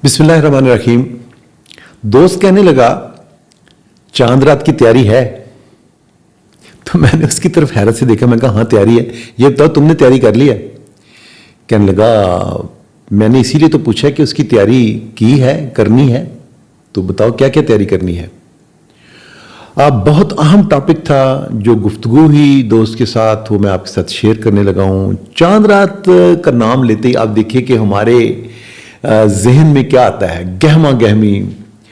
बिस्मिल्लाहिर्रहमानिर्रहीम। दोस्त कहने लगा चांद रात की तैयारी है। तो मैंने उसकी तरफ हैरत से देखा। मैं कहा हाँ तैयारी है, ये बताओ तुमने तैयारी कर ली है? कहने लगा मैंने इसीलिए तो पूछा कि उसकी तैयारी की है, करनी है, तो बताओ क्या क्या तैयारी करनी है। बहुत अहम टॉपिक था जो गुफ्तगू हुई दोस्त के साथ, वो मैं आपके साथ शेयर करने लगा हूँ। चांद रात का नाम लेते ही आप देखिए कि हमारे जहन में क्या आता है। गहमा गहमी,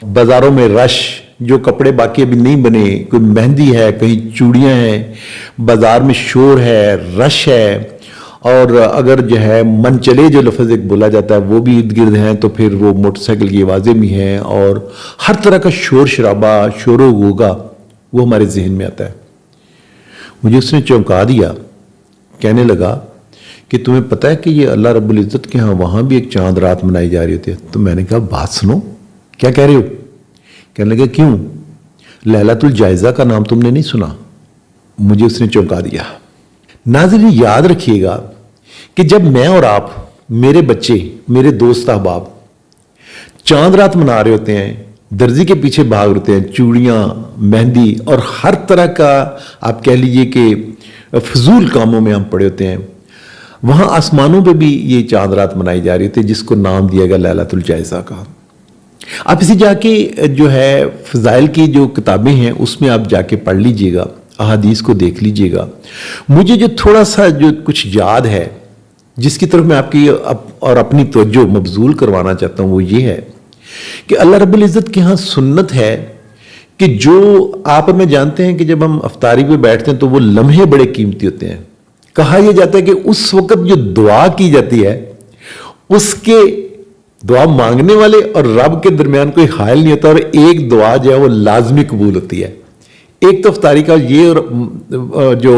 बाजारों में रश, जो कपड़े बाकी अभी नहीं बने, कोई मेहंदी है, कहीं चूड़ियां हैं, बाजार में शोर है, रश है, और अगर जो है मन चले जो लफ्ज़ एक बोला जाता है वो भी इर्द गिर्द हैं, तो फिर वो मोटरसाइकिल की आवाज़ें भी हैं और हर तरह का शोर शराबा, शोरो होगा, वो हमारे जहन में आता है। मुझे उसने चौंका दिया। कहने लगा कि तुम्हें पता है कि ये अल्लाह रब्बुल इज़्ज़त के यहाँ वहाँ भी एक चांद रात मनाई जा रही होती है। तो मैंने कहा बात सुनो, क्या कह रहे हो? कहने लगे क्यों, लैलतुल जायज़ा का नाम तुमने नहीं सुना? मुझे उसने चौंका दिया। नाज़रीन याद रखिएगा कि जब मैं और आप, मेरे बच्चे, मेरे दोस्त अहबाब चांद रात मना रहे होते हैं, दर्जी के पीछे भाग रहे होते हैं, चूड़ियाँ, मेहंदी और हर तरह का आप कह लीजिए कि फजूल कामों में हम पड़े होते हैं, वहाँ आसमानों पे भी ये चांद रात मनाई जा रही थी जिसको नाम दिया गया लैलतुल जायज़ा का। आप इसी जाके जो है फ़ज़ाइल की जो किताबें हैं उसमें आप जाके पढ़ लीजिएगा, अहादीस को देख लीजिएगा। मुझे जो थोड़ा सा जो कुछ याद है जिसकी तरफ मैं आपकी और अपनी तवज्जो मबजूल करवाना चाहता हूँ वो ये है कि अल्लाह रब्बुल इज़्ज़त के यहाँ सुन्नत है कि जो आप में जानते हैं कि जब हम अफ्तारी पे बैठते हैं तो वो लम्हे बड़े कीमती होते हैं। कहा यह जाता है कि उस वक्त जो दुआ की जाती है उसके दुआ मांगने वाले और रब के दरमियान कोई हायल नहीं होता, और एक दुआ जो है वो लाजमी कबूल होती है। एक तो अफ्तारी का ये और जो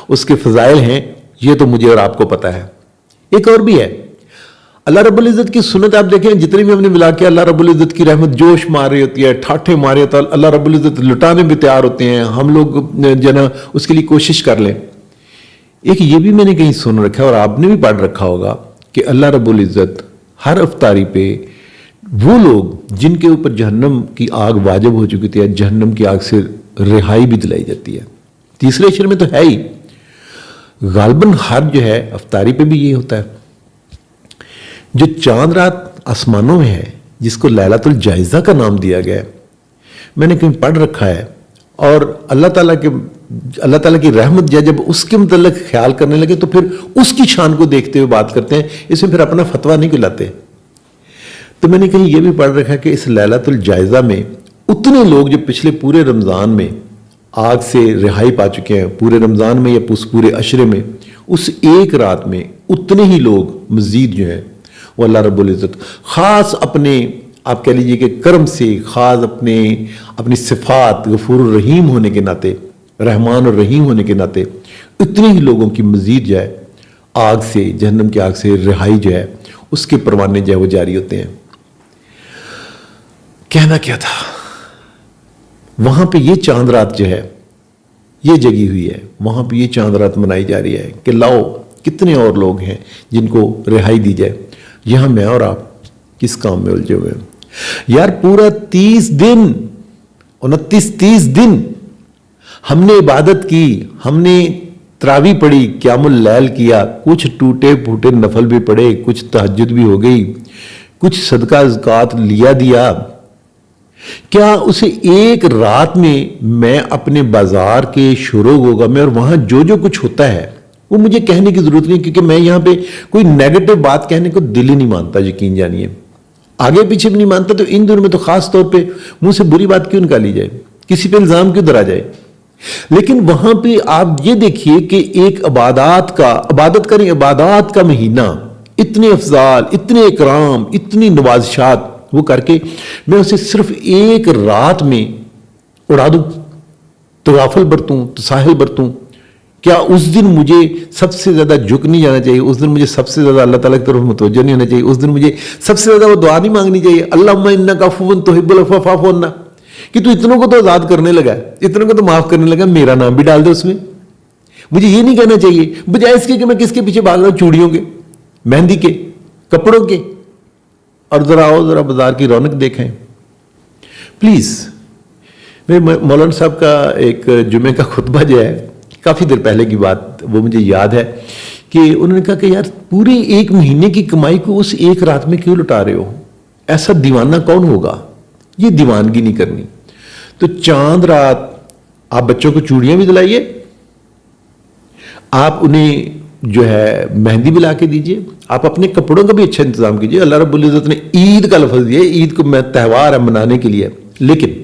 उसके फजाइल हैं ये तो मुझे और आपको पता है। एक और भी है, अल्लाह रब्बुल इज़्ज़त की सुन्नत आप देखें, जितनी भी हमने मिला के अल्लाह रब्बुल इज़्ज़त की रहमत जोश मार रही होती है, ठाठे मारे होता है, अल्लाह रब्बुल इज़्ज़त लुटाने भी तैयार होते हैं, हम लोग जो ना उसके लिए कोशिश कर लें। एक ये भी मैंने कहीं सुन रखा है और आपने भी पढ़ रखा होगा कि अल्लाह रब्बुल इज़्ज़त हर अफ्तारी पे वो लोग जिनके ऊपर जहन्नम की आग वाजिब हो चुकी थी, जहन्नम की आग से रिहाई भी दिलाई जाती है। तीसरे अशर में तो है ही, गालबन हर जो है अफ्तारी पे भी ये होता है। जो चांद रात आसमानों में है जिसको लैलतुल जायज़ा का नाम दिया गया है, मैंने कहीं पढ़ रखा है, और अल्लाह ताला की रहमत जब उसके मतलब ख्याल करने लगे तो फिर उसकी शान को देखते हुए बात करते हैं, इसमें फिर अपना फतवा नहीं खिलाते। तो मैंने कहीं यह भी पढ़ रखा है कि इस लैलतुल जायज़ा में उतने लोग जो पिछले पूरे रमज़ान में आग से रिहाई पा चुके हैं, पूरे रमज़ान में या पूरे अशरे में, उस एक रात में उतने ही लोग मज़ीद जो है वो अल्लाह रब्बुल इज़्ज़त ख़ास अपने आप कह लीजिए कि कर्म से, ख़ास अपनी सिफ़ात गफूर रहीम होने के नाते, रहमान और रहीम होने के नाते इतने ही लोगों की मज़ीद जो है आग से, जहन्नम की आग से रिहाई जो है उसके परवाने जो है वो जारी होते हैं। कहना क्या था, वहां पे ये चांद रात जो है ये जगी हुई है, वहां पे ये चांद रात मनाई जा रही है कि लाओ कितने और लोग हैं जिनको रिहाई दी जाए। यहां मैं और आप किस काम में उलझे हुए हैं यार। पूरा 30 दिन, 29-30 दिन हमने इबादत की, हमने तरावी पढ़ी, क़यामुल लैल किया, कुछ टूटे फूटे नफल भी पढ़े, कुछ तहज्जुद भी हो गई, कुछ सदका ज़कात लिया दिया। क्या उसे एक रात में मैं अपने बाजार के शुरू में और वहां जो जो कुछ होता है वो मुझे कहने की जरूरत नहीं, क्योंकि मैं यहां पे कोई नेगेटिव बात कहने को दिल ही नहीं मानता, यकीन जानिए, आगे पीछे भी नहीं मानता। तो इन दिनों में तो खास तौर पे मुंह से बुरी बात क्यों निकाली जाए, किसी पे इल्जाम क्यों धरा जाए। लेकिन वहां पे आप ये देखिए कि एक इबादत का महीना, इतने अफजाल, इतने इकराम, इतनी नवाजिशात वो करके मैं उसे सिर्फ एक रात में उड़ा दूं, तगाफल बरतूं, तसाहिल बरतूं। क्या उस दिन मुझे सबसे ज्यादा झुक नहीं जाना चाहिए? उस दिन मुझे सबसे ज्यादा अल्लाह ताला की तरफ मुतवज्जो नहीं होना चाहिए? उस दिन मुझे सबसे ज्यादा वो दुआ नहीं मांगनी चाहिए, अल्लाहुम्मा इन्नका अफ़ुव्वुन तुहिब्बुल अफ़्वा फ़अफ़ु अन्ना, कि तू इतनों को तो आजाद करने लगा, इतनों को तो माफ करने लगा, मेरा नाम भी डाल दे उसमें। मुझे ये नहीं कहना चाहिए, बजाय इसके कि मैं किसके पीछे भाग रहा हूं, चूड़ियों के, मेहंदी के, कपड़ों के, اور ذرا آؤ ذرا بازار کی رونق دیکھیں. پلیز. میرے مولانا صاحب کا ایک جمعے کا خطبہ جو ہے کافی دیر پہلے کی بات وہ مجھے یاد ہے کہ انہوں نے کہا کہ یار پورے ایک مہینے کی کمائی کو اس ایک رات میں کیوں لٹا رہے ہو؟ ایسا دیوانہ کون ہوگا؟ یہ دیوانگی نہیں کرنی. تو چاند رات آپ بچوں کو چوڑیاں بھی دلائیے, آپ انہیں جو ہے مہندی بھی لا کے دیجیے, آپ اپنے کپڑوں کا بھی اچھا انتظام کیجیے. اللہ رب العزت نے عید کا لفظ دیا, عید کو میں تہوار ہے منانے کے لیے, لیکن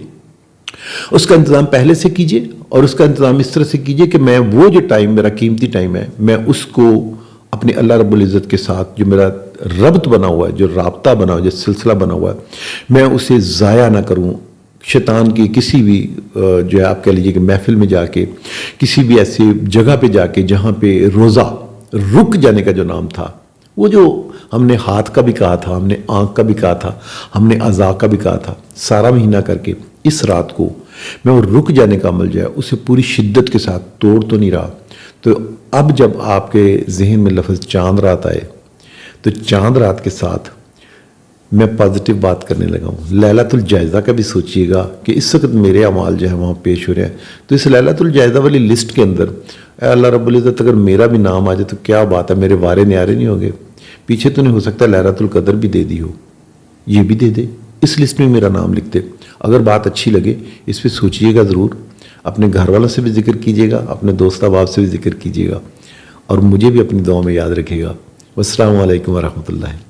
اس کا انتظام پہلے سے کیجیے اور اس کا انتظام اس طرح سے کیجیے کہ میں وہ جو ٹائم میرا قیمتی ٹائم ہے میں اس کو اپنے اللہ رب العزت کے ساتھ جو میرا ربط بنا ہوا ہے, جو رابطہ بنا ہوا ہے, جو سلسلہ بنا ہوا ہے, میں اسے ضائع نہ کروں شیطان کی کسی بھی جو ہے آپ کہہ لیجیے کہ محفل میں جا کے, کسی بھی ایسی جگہ پہ جا کے جہاں پہ روزہ رک جانے کا جو نام تھا, وہ جو ہم نے ہاتھ کا بھی کہا تھا, ہم نے آنکھ کا بھی کہا تھا, ہم نے اعضاء کا بھی کہا تھا, سارا مہینہ کر کے اس رات کو میں وہ رک جانے کا عمل جو ہے اسے پوری شدت کے ساتھ توڑ تو نہیں رہا. تو اب جب آپ کے ذہن میں لفظ چاند رات آئے تو چاند رات کے ساتھ میں پازیٹیو بات کرنے لگا ہوں. لیلۃ الجائزہ کا بھی سوچئے گا کہ اس وقت میرے اعمال جو ہے وہاں پیش ہو رہے ہیں, تو اس لیلۃ الجائزہ والی لسٹ کے اندر اے اللہ رب العزت اگر میرا بھی نام آ جائے تو کیا بات ہے, میرے وارے نیارے نہیں ہوگے. پیچھے تو نہیں ہو سکتا لیلۃ القدر بھی دے دی ہو, یہ بھی دے دے, اس لسٹ میں میرا نام لکھ دے. اگر بات اچھی لگے اس پہ سوچئے گا ضرور, اپنے گھر والوں سے بھی ذکر کیجیے گا, اپنے دوست احباب سے بھی ذکر کیجیے گا, اور مجھے بھی اپنی دعاؤں میں یاد رکھے گا. والسلام علیکم ورحمۃ اللہ.